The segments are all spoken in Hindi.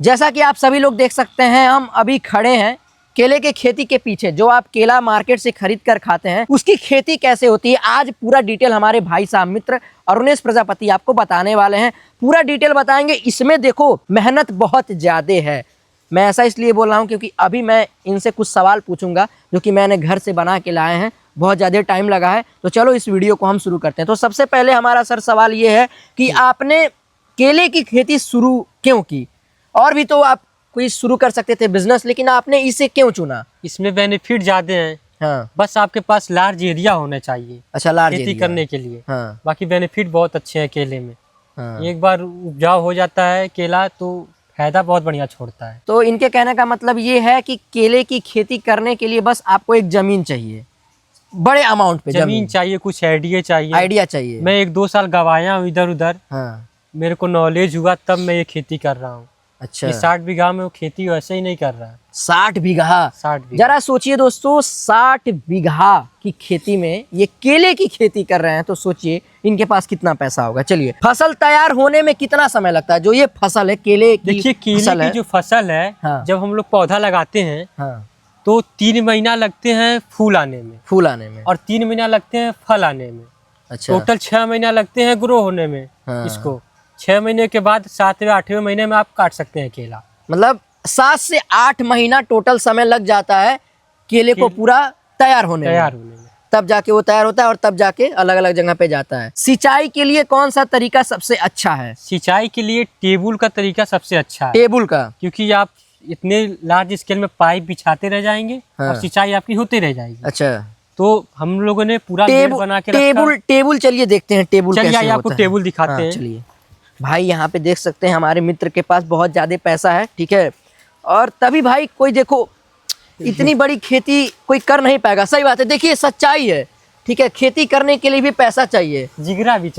जैसा कि आप सभी लोग देख सकते हैं, हम अभी खड़े हैं केले के खेती के पीछे। जो आप केला मार्केट से खरीद कर खाते हैं उसकी खेती कैसे होती है, आज पूरा डिटेल हमारे भाई साहब मित्र अरुणेश प्रजापति आपको बताने वाले हैं। पूरा डिटेल बताएंगे। इसमें देखो मेहनत बहुत ज्यादा है। मैं ऐसा इसलिए बोल रहा हूँ क्योंकि अभी मैं इनसे कुछ सवाल पूछूंगा जो कि मैंने घर से बना के लाए हैं। बहुत ज़्यादा टाइम लगा है, तो चलो इस वीडियो को हम शुरू करते हैं। तो सबसे पहले हमारा सर सवाल ये है कि आपने केले की खेती शुरू क्यों की? और भी तो आप कोई शुरू कर सकते थे बिजनेस, लेकिन आपने इसे क्यों चुना? इसमें बेनिफिट ज्यादा हैं। हाँ। बस आपके पास लार्ज एरिया होना चाहिए। अच्छा, लार्ज खेती एरिया करने के लिए। हाँ। बाकी बेनिफिट बहुत अच्छे हैं केले में। हाँ। एक बार उपजाऊ हो जाता है केला तो फायदा बहुत बढ़िया छोड़ता है। तो इनके कहने का मतलब ये है कि केले की खेती करने के लिए बस आपको एक जमीन चाहिए, बड़े अमाउंट पे जमीन चाहिए, कुछ आइडिया चाहिए। मैं 1-2 साल गवाया हूँ इधर उधर। हाँ। मेरे को नॉलेज हुआ तब मैं ये खेती कर रहा हूँ। अच्छा। ये 60 बीघा में वो खेती वैसे ही नहीं कर रहा है। 60 बीघा? 60 बीघा। जरा सोचिए दोस्तों, 60 बीघा की खेती में ये केले की खेती कर रहे हैं, तो सोचिए इनके पास कितना पैसा होगा। चलिए, फसल तैयार होने में कितना समय लगता है? जो ये फसल है केले की, देखिए केले की जो फसल है, हाँ। जब हम लोग पौधा लगाते हैं हाँ। तो 3 महीना लगते हैं फूल आने में, और 3 महीना लगते हैं फल आने में। अच्छा। टोटल 6 महीना लगते हैं ग्रो होने में। हाँ। इसको 6 महीने के बाद 7वें 8वें महीने में आप काट सकते हैं केला। मतलब 7 से 8 महीना टोटल समय लग जाता है केले को पूरा तैयार होने में। तब जाके वो तैयार होता है और तब जाके अलग अलग जगह पे जाता है। सिंचाई के लिए कौन सा तरीका सबसे अच्छा है? सिंचाई के लिए टेबुल का तरीका सबसे अच्छा है। टेबुल का? क्योंकि आप इतने लार्ज स्केल में पाइप बिछाते रह जाएंगे। हाँ। और सिंचाई आपकी होती रह जाएगी। अच्छा। तो हम लोगों ने पूरा नेट बना के टेबुल चलिए देखते हैं टेबुल कैसे होता है। आपको टेबुल दिखाते हैं। चलिए भाई, यहाँ पे देख सकते हैं हमारे मित्र के पास बहुत ज्यादा पैसा है, ठीक है। और तभी भाई कोई देखो इतनी बड़ी खेती कोई कर नहीं पाएगा। सही बात है, देखिए सच्चाई है, ठीक है। खेती करने के लिए भी पैसा चाहिए, जिगरा भी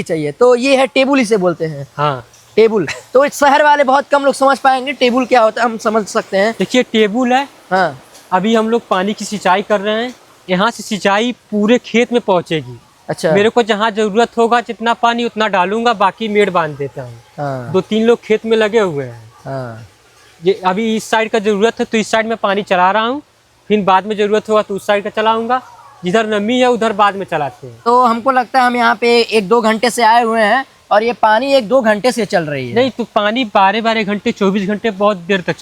चाहिए। तो ये है टेबुल, इसे बोलते हैं। हाँ, टेबुल। तो शहर वाले बहुत कम लोग समझ पाएंगे टेबुल क्या होता है, हम समझ सकते हैं। देखिए टेबुल है। हाँ। अभी हम लोग पानी की सिंचाई कर रहे हैं, यहाँ से सिंचाई पूरे खेत में पहुँचेगी। अच्छा। मेरे को जहाँ जरूरत होगा जितना पानी उतना डालूंगा, बाकी मेड़ बांध देता हूँ। हाँ। 2-3 लोग खेत में लगे हुए हैं। हाँ। ये अभी इस साइड का जरूरत है तो इस साइड में पानी चला रहा हूँ, फिर बाद में जरूरत होगा तो उस साइड का चलाऊंगा। जिधर नमी है उधर बाद में चलाते हैं। तो हमको लगता है हम यहाँ पे 1-2 घंटे से आए हुए हैं और ये पानी 1-2 घंटे से चल रही है। नहीं तो पानी 12 घंटे 24 घंटे बहुत देर तक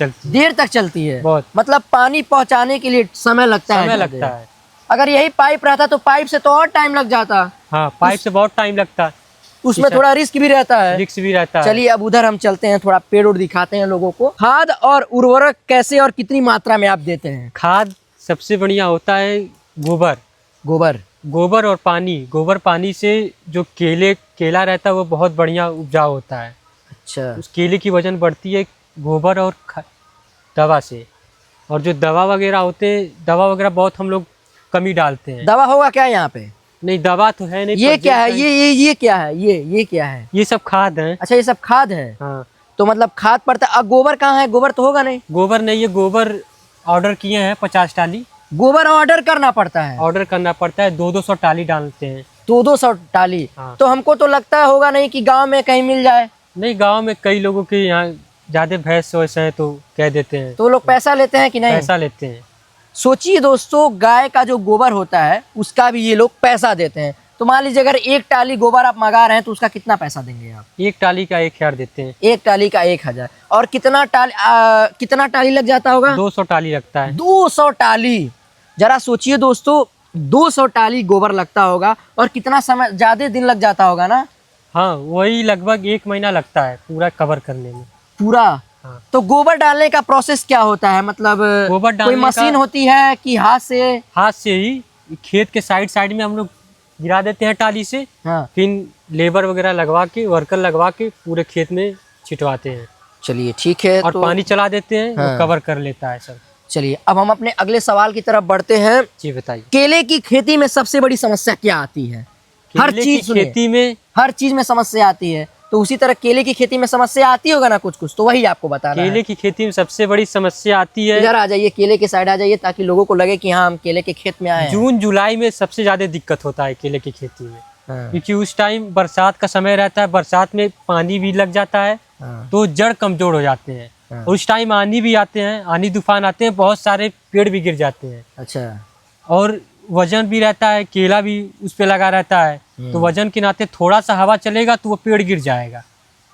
चलती है। बहुत, मतलब पानी पहुँचाने के लिए समय लगता है। अगर यही पाइप रहता तो पाइप से तो और टाइम लग जाता। हाँ, पाइप से बहुत टाइम लगता है। उसमें थोड़ा रिस्क भी रहता है। चलिए अब उधर हम चलते हैं, थोड़ा पेड़ उड़ दिखाते हैं लोगों को। खाद और उर्वरक कैसे और कितनी मात्रा में आप देते हैं? खाद सबसे बढ़िया होता है गोबर और पानी। गोबर पानी से जो केला रहता है वो बहुत बढ़िया उपजाऊ होता है। अच्छा। उस केले की वजन बढ़ती है गोबर और दवा से। और जो दवा वगैरह होते हैं, दवा वगैरह बहुत हम लोग कमी डालते हैं। दवा होगा क्या यहाँ पे? नहीं, दवा तो है नहीं। ये क्या है? ये क्या है? ये क्या है? ये सब खाद है। अच्छा, ये सब खाद है। हाँ। तो मतलब खाद पड़ता है। गोबर कहाँ है? गोबर तो होगा नहीं। गोबर नहीं, ये गोबर ऑर्डर किए हैं 50 टाली। गोबर ऑर्डर करना पड़ता है? 200 टाली डालते हैं। 200 टाली? हाँ। तो हमको तो लगता होगा नहीं कि गांव में कहीं मिल जाए। नहीं, गांव में कई लोगों के यहाँ ज्यादा भैंस वैसे है तो कह देते हैं। तो लोग पैसा लेते हैं कि नहीं? पैसा लेते हैं। सोचिए दोस्तों, गाय का जो गोबर होता है उसका भी ये लोग पैसा देते हैं। तो मान लीजिए अगर 1 टाली गोबर आप मंगा रहे हैं तो उसका कितना पैसा देंगे आप? 1 टाली का 1000 देते हैं। 1 टाली का 1000। और कितना टाली लग जाता होगा? 200 टाली लगता है। 200 टाली। जरा सोचिए दोस्तों, 200 टाली गोबर लगता होगा और कितना समय, ज्यादा दिन लग जाता होगा ना? हाँ, वही लगभग 1 महीना लगता है पूरा कवर करने में। पूरा? हाँ। तो गोबर डालने का प्रोसेस क्या होता है? मतलब गोबर डालने कोई मशीन होती है कि हाथ से? हाथ से ही खेत के साइड में हम लोग गिरा देते हैं टाली से। हाँ। फिर लेबर वगैरह लगवा के, वर्कर लगवा के पूरे खेत में छिटवाते हैं। चलिए ठीक है। और तो पानी चला देते हैं। हाँ। वो कवर कर लेता है सब। चलिए अब हम अपने अगले सवाल की तरफ बढ़ते हैं। जी बताइए। केले की खेती में सबसे बड़ी समस्या क्या आती है? हर चीज खेती में, हर चीज में समस्या आती है, तो उसी तरह केले की खेती में समस्या आती होगा ना कुछ कुछ, तो वही आपको बताना है। केले की खेती में सबसे बड़ी समस्या आती है। इधर आ जाइए, केले के साइड आ जाइए ताकि लोगों को लगे कि हाँ हम केले के खेत में आए हैं। जून जुलाई में सबसे ज्यादा दिक्कत होता है केले की खेती में। हाँ। क्योंकि उस टाइम बरसात का समय रहता है, बरसात में पानी भी लग जाता है। हाँ। तो जड़ कमजोर हो जाते हैं। हाँ। और उस टाइम आंधी भी आते हैं, आंधी तूफान आते हैं, बहुत सारे पेड़ भी गिर जाते हैं। अच्छा। और वजन भी रहता है, केला भी उस पे लगा रहता है, तो वजन के नाते थोड़ा सा हवा चलेगा तो वो पेड़ गिर जाएगा।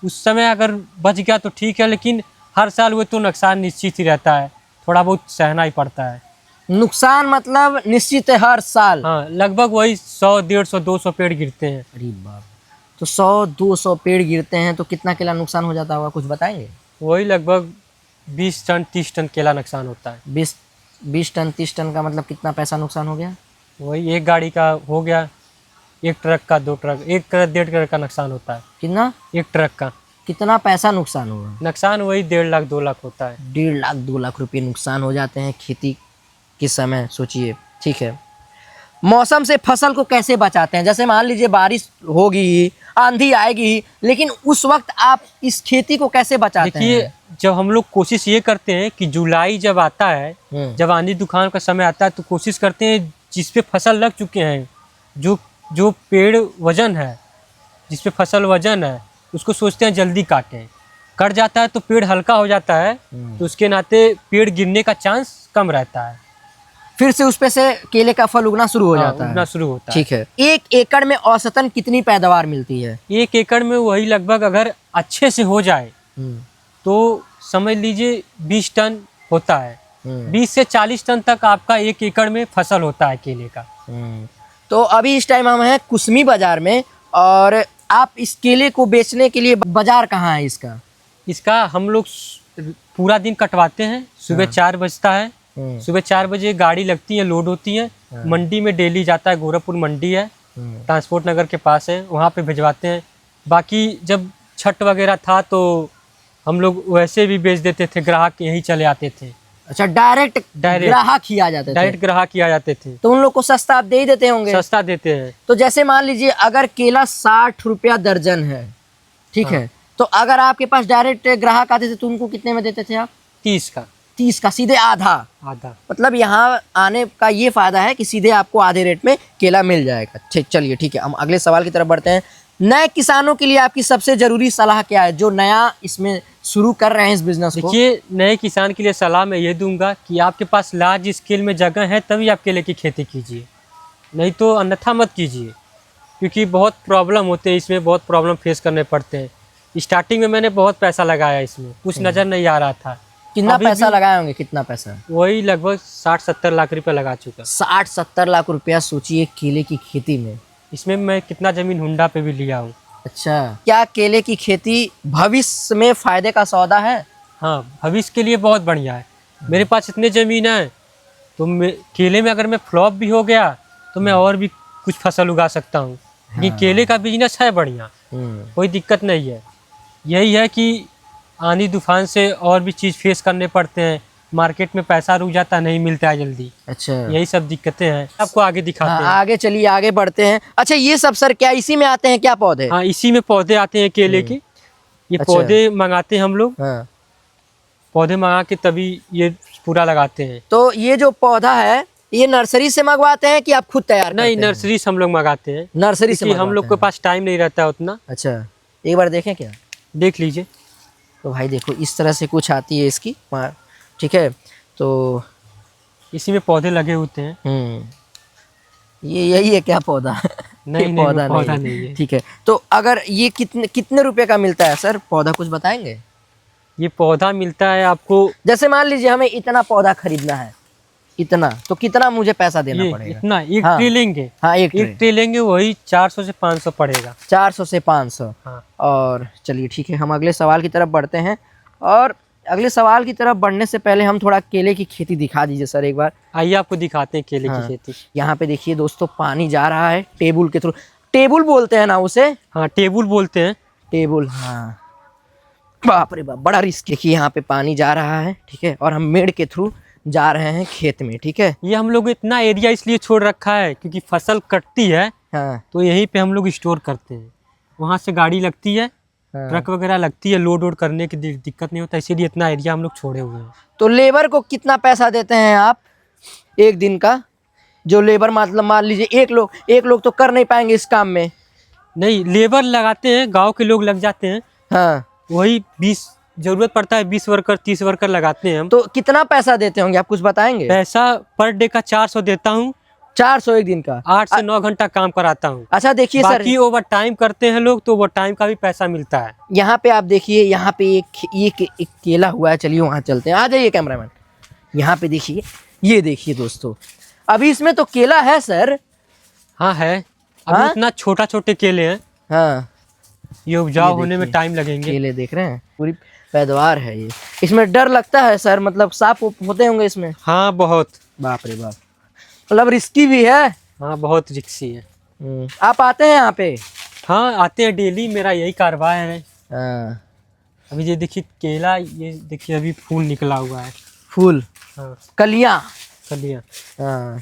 उस समय अगर बच गया तो ठीक है, लेकिन हर साल वो तो नुकसान निश्चित ही रहता है, थोड़ा बहुत सहना ही पड़ता है। नुकसान मतलब निश्चित है हर साल। हाँ, लगभग वही 100, 150, 200 पेड़ गिरते हैं। अरे बाप। तो 100-200 पेड़ गिरते हैं तो कितना केला नुकसान हो जाता होगा, कुछ बताएंगे? वही लगभग 20 टन 30 टन केला नुकसान होता है। 20 टन 30 टन का मतलब कितना पैसा नुकसान हो गया? वही एक गाड़ी का हो गया, एक ट्रक का, 2 ट्रक, 1 करोड़ 1.5 करोड़ का नुकसान होता है। कितना? एक ट्रक का कितना पैसा नुकसान होगा? नुकसान वही 1.5 लाख 2 लाख होता है। 1.5 लाख 2 लाख रुपए नुकसान हो जाते हैं खेती के समय, सोचिए। ठीक है, मौसम से फसल को कैसे बचाते हैं? जैसे मान लीजिए बारिश होगी, आंधी आएगी, लेकिन उस वक्त आप इस खेती को कैसे बचाते देखिए, हैं? जब हम लोग कोशिश ये करते हैं कि जुलाई जब आता है, जब आंधी तूफान का समय आता है, तो कोशिश करते हैं जिस पे फसल लग चुके हैं, जो जो पेड़ वजन है, जिस पे फसल वजन है, उसको सोचते हैं जल्दी काटें। कट जाता है तो पेड़ हल्का हो जाता है, तो उसके नाते पेड़ गिरने का चांस कम रहता है, फिर से उस पे से केले का फल उगना शुरू हो जाता उगना है। शुरू होता है। ठीक है, 1 एकड़ में औसतन कितनी पैदावार मिलती है? 1 एकड़ में वही लगभग अगर अच्छे से हो जाए तो समझ लीजिए 20 टन होता है। 20 से 40 टन तक आपका 1 एकड़ में फसल होता है केले का। तो अभी इस टाइम हम हैं कुसमी बाजार में, और आप इस केले को बेचने के लिए बाजार कहाँ है इसका? इसका हम लोग पूरा दिन कटवाते हैं। सुबह 4 बजता है, सुबह 4 बजे गाड़ी लगती है, लोड होती है, मंडी में डेली जाता है। गोरखपुर मंडी है, ट्रांसपोर्ट नगर के पास है, वहाँ पे भिजवाते हैं। बाकी जब छठ वगैरह था तो हम लोग वैसे भी बेच देते थे, ग्राहक यहीं चले आते थे। अच्छा, डायरेक्ट ग्राहक ही आ जाते थे? डायरेक्ट ग्राहक ही आ जाते थे। तो उन लोग को सस्ता आप दे ही देते होंगे? सस्ता देते हैं। तो जैसे मान लीजिए अगर केला 60 रुपया दर्जन है, ठीक है, तो अगर आपके पास डायरेक्ट ग्राहक आते थे तो उनको कितने में देते थे आप? 30 का। 30 का, सीधे आधा। मतलब यहाँ आने का ये फायदा है कि सीधे आपको आधे रेट में केला मिल जाएगा। ठीक, चलिए ठीक है, हम अगले सवाल की तरफ बढ़ते हैं। नए किसानों के लिए आपकी सबसे जरूरी सलाह क्या है, जो नया इसमें शुरू कर रहे हैं इस बिजनेस को? देखिए, नए किसान के लिए सलाह मैं ये दूंगा कि आपके पास लार्ज स्केल में जगह है तभी आप केले की खेती कीजिए, नहीं तो अन्यथा मत कीजिए, क्योंकि बहुत प्रॉब्लम होते हैं इसमें, बहुत प्रॉब्लम फेस करने पड़ते हैं। स्टार्टिंग में मैंने बहुत पैसा लगाया इसमें, कुछ नज़र नहीं आ रहा था। कितना पैसा लगाए होंगे? कितना पैसा? वही लगभग 60-70 लाख रुपए लगा चुका। 60-70 लाख रुपया, सोचिए, केले की खेती में। इसमें मैं कितना ज़मीन हुंडा पे भी लिया हूँ। अच्छा, क्या केले की खेती भविष्य में फायदे का सौदा है? हाँ, भविष्य के लिए बहुत बढ़िया है। मेरे पास इतने ज़मीन है तो केले में अगर मैं फ्लॉप भी हो गया तो मैं और भी कुछ फसल उगा सकता हूँ। ये केले का बिजनेस है बढ़िया, कोई दिक्कत नहीं है। यही है कि आंधी तूफान से और भी चीज़ फेस करने पड़ते हैं, मार्केट में पैसा रुक जाता, नहीं मिलता है जल्दी। अच्छा, यही सब दिक्कतें हैं। आपको आगे दिखाते हैं। आगे चलिए, आगे बढ़ते हैं। अच्छा, ये सब सर क्या इसी में आते हैं क्या पौधे? हाँ, इसी में पौधे आते हैं केले के। ये पौधे मंगाते हैं हम लोग। पौधे मंगा के तभी ये पूरा लगाते हैं। तो ये जो पौधा है ये नर्सरी से मंगवाते हैं कि आप खुद तैयार करते हैं? नहीं, नर्सरी से हम लोग मंगाते हैं। नर्सरी से हम लोग के पास टाइम नहीं रहता है उतना। अच्छा, एक बार देखें क्या? देख लीजिए। तो भाई देखो, इस तरह से कुछ आती है इसकी, ठीक है। तो इसी में पौधे लगे होते हैं। ये यही है क्या पौधा? नहीं, पौधा नहीं है। ठीक है, तो अगर ये कितने रुपए का मिलता है सर पौधा, कुछ बताएंगे? ये पौधा मिलता है आपको, जैसे मान लीजिए हमें इतना पौधा खरीदना है, इतना, तो कितना मुझे पैसा देना पड़ेगा? इतना एक ट्रे लेंगे। हाँ, एक ट्रे लेंगे, वही 400 से 500 पड़ेगा। 400 से 500। हाँ। और चलिए ठीक है, हम अगले सवाल की तरफ बढ़ते हैं। और अगले सवाल की तरफ बढ़ने से पहले हम थोड़ा केले की खेती दिखा दीजिए सर एक बार। आइए आपको दिखाते हैं केले की खेती। यहाँ पे देखिए दोस्तों, पानी जा रहा है टेबुल के थ्रू। टेबुल बोलते हैं ना उसे? हाँ, टेबुल बोलते हैं। टेबुल, हाँ। बाप रे बाप, बड़ा रिस्क। देखिए यहाँ पे पानी जा रहा है, ठीक है, और हम मेड़ के थ्रू जा रहे हैं खेत में, ठीक है। ये हम लोग इतना एरिया इसलिए छोड़ रखा है क्योंकि फसल कटती है। हाँ। तो यहीं पे हम लोग स्टोर करते हैं। वहाँ से गाड़ी लगती है, ट्रक वगैरह लगती है, लोड करने की दिक्कत नहीं होता, इसीलिए इतना एरिया हम लोग छोड़े हुए हैं। तो लेबर को कितना पैसा देते हैं आप एक दिन का? जो लेबर मतलब मान लीजिए एक लोग तो कर नहीं पाएंगे इस काम में। नहीं, लेबर लगाते हैं, गांव के लोग लग जाते हैं। हाँ। वही जरूरत पड़ता है 20 वर्कर 30 वर्कर लगाते हैं हम। तो कितना पैसा देते होंगे आप कुछ बताएंगे? पैसा पर डे का 400 देता हूँ, 400 एक दिन का? 8 से 9 घंटा काम कराता हूँ। अच्छा देखिए सर, बाकी ओवर टाइम करते हैं लोग तो ओवर टाइम का भी पैसा मिलता है। यहाँ पे आप देखिए, यहाँ पे एक केला हुआ है। चलिए वहाँ चलते हैं, आ जाइए कैमरामैन। यहाँ पे देखिए, ये देखिए दोस्तों, अभी इसमें तो केला है सर। हाँ है, अभी हाँ? इतना छोटा छोटे केले हैं, हाँ, ये उपजाऊ ये होने में देखिए, टाइम लगेंगे। केले देख रहे हैं, पूरी पैदावार है ये। इसमें डर लगता है सर, मतलब सांप होते होंगे इसमें? हाँ बहुत। बाप रे बाप, मतलब रिस्की भी है। हाँ बहुत रिक्सी है। आप आते हैं यहाँ पे? हाँ आते हैं डेली, मेरा यही कारोबार है। हाँ, अभी ये देखिए केला, ये देखिए अभी फूल निकला हुआ है। फूल, हाँ कलियाँ। कलियाँ, हाँ,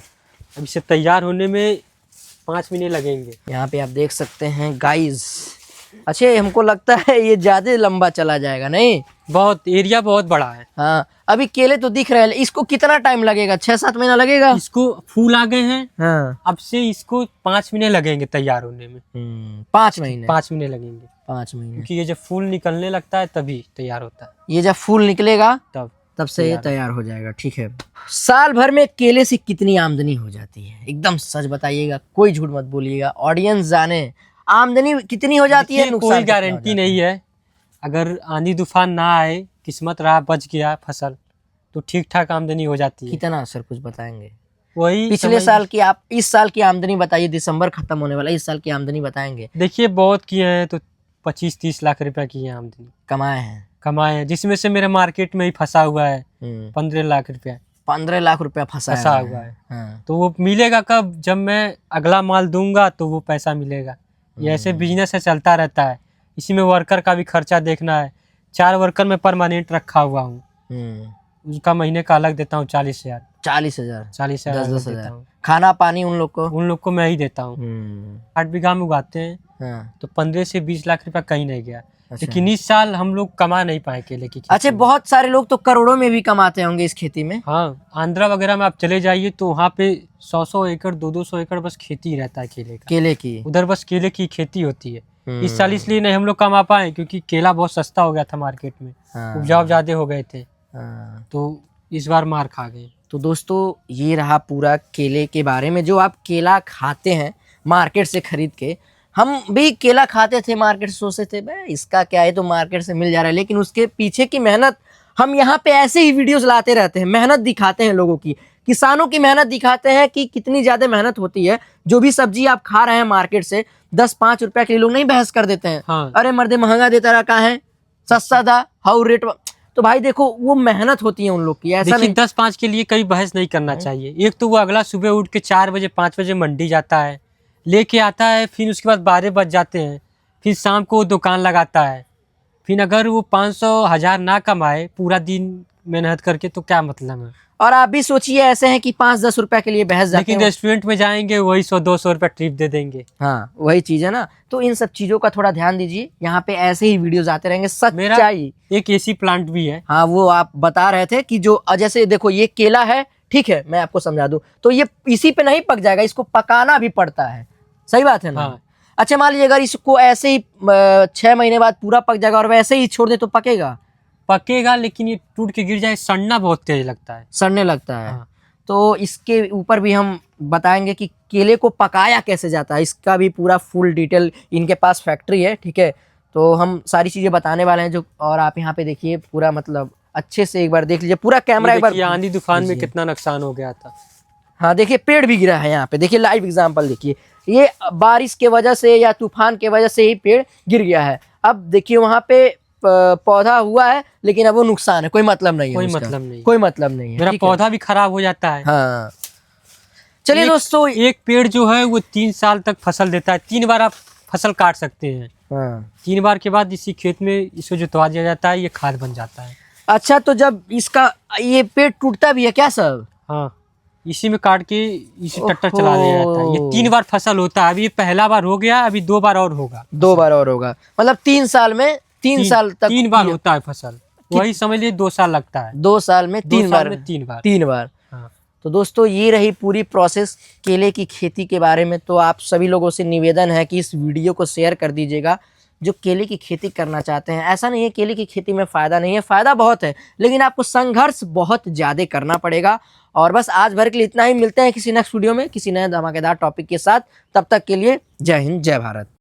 अभी से तैयार होने में 5 महीने लगेंगे। यहाँ पे आप देख सकते हैं गाइस। अच्छा, हमको लगता है ये ज्यादा लंबा चला जाएगा नहीं? बहुत एरिया बहुत बड़ा है। हाँ, अभी केले तो दिख रहे हैं, इसको कितना टाइम लगेगा? 6-7 महीना लगेगा? इसको फूल आ गए हैं, हाँ, अब से इसको 5 महीने लगेंगे तैयार होने में। 5 महीने? 5 महीने लगेंगे, 5 महीने, क्योंकि ये जब फूल निकलने लगता है तभी तैयार होता है। ये जब फूल निकलेगा तब से ये तैयार हो जाएगा। ठीक है। साल भर में केले से कितनी आमदनी हो जाती है? एकदम सच बताइएगा, कोई झूठ मत बोलिएगा, ऑडियंस जाने। आमदनी कितनी हो जाती है, देखिए, नुकसान कोई कितना हो गारंटी जाता नहीं है। अगर आंधी तूफान ना आए, किस्मत रहा बच गया फसल, तो ठीक ठाक आमदनी हो जाती है? है। कितना सर कुछ बताएंगे? वही पिछले साल की, आप इस साल की आमदनी बताइए, दिसंबर खत्म होने वाला है, इस साल की आमदनी बताएंगे। देखिए बहुत किए हैं, तो 25-30 लाख रुपया की है आमदनी, कमाए हैं? कमाए हैं, जिसमें से मेरा मार्केट में ही फंसा हुआ है 15 लाख रुपया 15 लाख रुपया फंसा हुआ है। हाँ। तो वो मिलेगा कब? जब मैं अगला माल दूंगा तो वो पैसा मिलेगा। ये ऐसे बिजनेस है, चलता रहता है। इसी में वर्कर का भी खर्चा देखना है। 4 वर्कर में परमानेंट रखा हुआ हूँ, उसका महीने का अलग देता हूँ 40,000। 40,000? 40,000 10-10 देता हजार हूँ। खाना पानी उन लोग को मैं ही देता हूँ। 8 बीघा में उगाते हैं, हाँ। तो 15 से 20 लाख रुपया कहीं नहीं गया। अच्छा। लेकिन इस साल हम लोग कमा नहीं पाए केले की खेती अच्छा, में। बहुत सारे लोग तो करोड़ों में भी कमाते होंगे इस खेती में। हाँ, आंध्रा वगैरह में आप चले जाइए तो वहाँ पे 100-100 एकड़ 200-200 एकड़ बस खेती ही रहता है केले का। केले की उधर बस केले की खेती होती है। इस साल इसलिए नहीं हम लोग कमा पाए, क्योंकि केला बहुत सस्ता हो गया था मार्केट में। हाँ। उपजाऊ ज्यादा हो गए थे, हाँ। तो इस बार मार खा गए। तो दोस्तों, ये रहा पूरा केले के बारे में। जो आप केला खाते हैं मार्केट से खरीद के, हम भी केला खाते थे मार्केट से, सोचते थे भाई इसका क्या है, तो मार्केट से मिल जा रहा है, लेकिन उसके पीछे की मेहनत हम यहाँ पे ऐसे ही वीडियोस लाते रहते हैं, मेहनत दिखाते हैं लोगों की, किसानों की मेहनत दिखाते हैं कि कितनी ज्यादा मेहनत होती है। जो भी सब्जी आप खा रहे हैं मार्केट से 10-5 रुपया के लिए लोग नहीं बहस कर देते हैं। हाँ। अरे मर्दे महंगा देता रहा, कहाँ है सस्ता था, हाउ रेट। तो भाई देखो, वो मेहनत होती है उन लोग की, ऐसा नहीं। 10-5 के लिए कभी बहस नहीं करना चाहिए। एक तो वो अगला सुबह उठ के 4 बजे 5 बजे मंडी जाता है, लेके आता है, फिर उसके बाद 12 बज जाते हैं, फिर शाम को दुकान लगाता है। फिर अगर वो 500-1000 ना कमाए पूरा दिन मेहनत करके, तो क्या मतलब है? और आप भी सोचिए, ऐसे हैं कि 5-10 रुपया के लिए बहस जाते लेकिन हैं। रेस्टोरेंट में जाएंगे वही 100-200 रुपया ट्रिप दे देंगे। हाँ, वही चीज है ना। तो इन सब चीजों का थोड़ा ध्यान दीजिए, यहाँ पे ऐसे ही वीडियोस आते रहेंगे, सच्चाई। एक एसी प्लांट भी है। हाँ, वो आप बता रहे थे कि जो जैसे देखो ये केला है, ठीक है, मैं आपको समझा दूं, तो ये इसी पे नहीं पक जाएगा, इसको पकाना भी पड़ता है। सही बात है ना? हाँ। अच्छा, मान लीजिए अगर इसको ऐसे ही 6 महीने बाद पूरा पक जाएगा और वैसे ही छोड़ दे तो पकेगा, लेकिन ये टूट के गिर जाए, सड़ना बहुत तेज लगता है, सड़ने लगता है। हाँ। तो इसके ऊपर भी हम बताएंगे कि केले को पकाया कैसे जाता है, इसका भी पूरा फुल डिटेल, इनके पास फैक्ट्री है, ठीक है। तो हम सारी चीजें बताने वाले हैं जो, और आप यहाँ पे देखिए पूरा, मतलब अच्छे से एक बार देख लीजिए पूरा कैमरा एक बार। आंधी तूफान में कितना नुकसान हो गया था। हाँ देखिए, पेड़ भी गिरा है यहाँ पे, देखिए लाइव एग्जांपल देखिए, ये बारिश के वजह से या तूफान के वजह से ही पेड़ गिर गया है। अब देखिए वहाँ पे पौधा हुआ है, लेकिन अब वो नुकसान है, कोई मतलब नहीं है, कोई उसका मतलब नहीं, कोई मतलब नहीं है। मेरा ठीक है? पौधा भी खराब हो जाता है। हाँ, चलिए दोस्तों, एक पेड़ जो है वो 3 साल तक फसल देता है। 3 बार आप फसल काट सकते हैं। हाँ। 3 बार के बाद इसी खेत में इसको जोतवा दिया जाता है, ये खाद बन जाता है। अच्छा, तो जब इसका ये पेड़ टूटता भी है क्या सब? हाँ, इसी में काट के इसी ट्रैक्टर चला दिया जाता है। ये 3 बार फसल होता है। अभी ये पहला बार हो गया, अभी 2 बार और होगा। 2 बार और होगा, मतलब 3 साल में 3 साल तक 3 बार होता है फसल। वही समझ लीजिए 2 साल लगता है। 2 साल में 3 बार। 3 बार। हाँ। तो दोस्तों, ये रही पूरी प्रोसेस केले की खेती के बारे में। तो आप सभी लोगों से निवेदन है कि इस वीडियो को शेयर कर दीजिएगा, जो केले की खेती करना चाहते हैं। ऐसा नहीं है केले की खेती में फ़ायदा नहीं है, फ़ायदा बहुत है, लेकिन आपको संघर्ष बहुत ज़्यादा करना पड़ेगा। और बस आज भर के लिए इतना ही, मिलते हैं किसी नेक्स्ट वीडियो में किसी नए धमाकेदार टॉपिक के साथ। तब तक के लिए जय हिंद, जय भारत।